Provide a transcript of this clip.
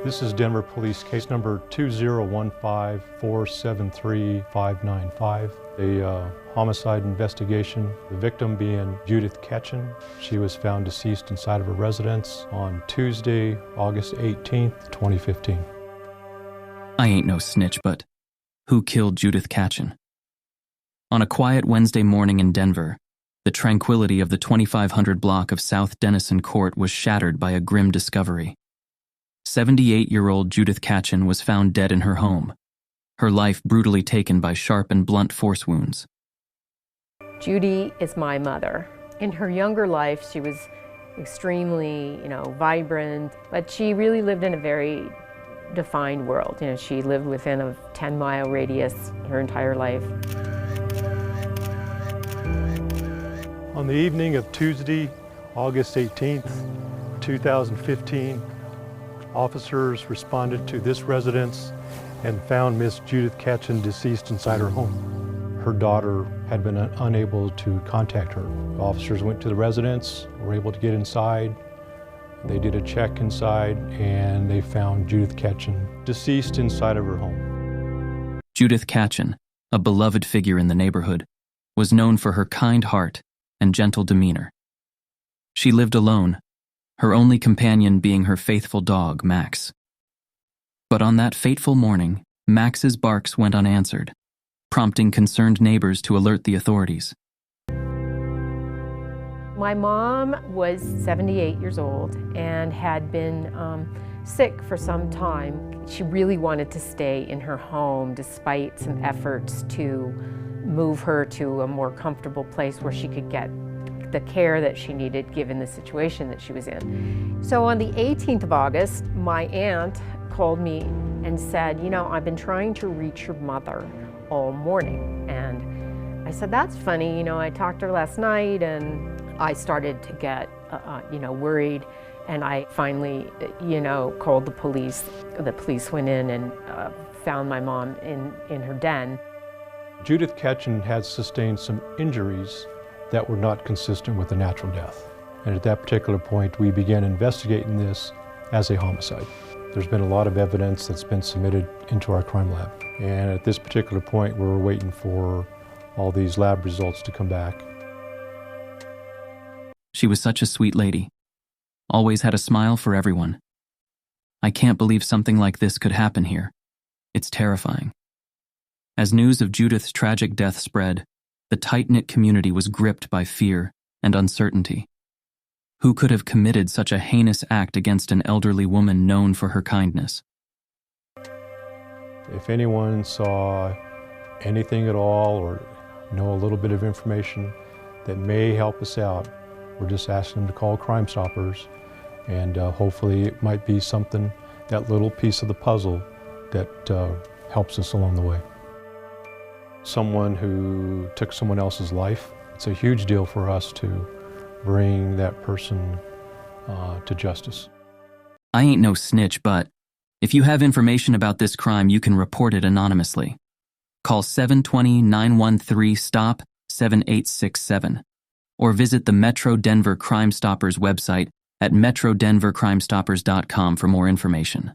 This is Denver Police case number 2015473-595, a homicide investigation. The victim being Judith Katchen. She was found deceased inside of her residence on Tuesday, August 18th, 2015. I ain't no snitch, but who killed Judith Katchen? On a quiet Wednesday morning in Denver, the tranquility of the 2500 block of South Dennison Court was shattered by a grim discovery. 78-year-old Judith Katchen was found dead in her home, her life brutally taken by sharp and blunt force wounds. Judy is my mother. In her younger life, she was extremely, vibrant, but she really lived in a very defined world. She lived within a 10-mile radius her entire life. On the evening of Tuesday, August 18th, 2015, officers responded to this residence and found Miss Judith Katchen deceased inside her home. Her daughter had been unable to contact her. The officers went to the residence, were able to get inside. They did a check inside and they found Judith Katchen deceased inside of her home. Judith Katchen, a beloved figure in the neighborhood, was known for her kind heart and gentle demeanor. She lived alone, her only companion being her faithful dog, Max. But on that fateful morning, Max's barks went unanswered, prompting concerned neighbors to alert the authorities. My mom was 78 years old and had been sick for some time. She really wanted to stay in her home despite some efforts to move her to a more comfortable place where she could get the care that she needed given the situation that she was in. So on the 18th of August, my aunt called me and said, I've been trying to reach your mother all morning. And I said, that's funny, I talked to her last night and I started to get, worried. And I finally, called the police. The police went in and found my mom in her den. Judith Katchen had sustained some injuries that were not consistent with a natural death. And at that particular point, we began investigating this as a homicide. There's been a lot of evidence that's been submitted into our crime lab. And at this particular point, we're waiting for all these lab results to come back. She was such a sweet lady. Always had a smile for everyone. I can't believe something like this could happen here. It's terrifying. As news of Judith's tragic death spread, the tight-knit community was gripped by fear and uncertainty. Who could have committed such a heinous act against an elderly woman known for her kindness? If anyone saw anything at all or know a little bit of information that may help us out, we're just asking them to call Crime Stoppers, and hopefully it might be something, that little piece of the puzzle that helps us along the way. Someone who took someone else's life, it's a huge deal for us to bring that person to justice. I ain't no snitch, but if you have information about this crime, you can report it anonymously. Call 720-913-STOP 7867 or visit the Metro Denver Crime Stoppers website at metrodenvercrimestoppers.com for more information.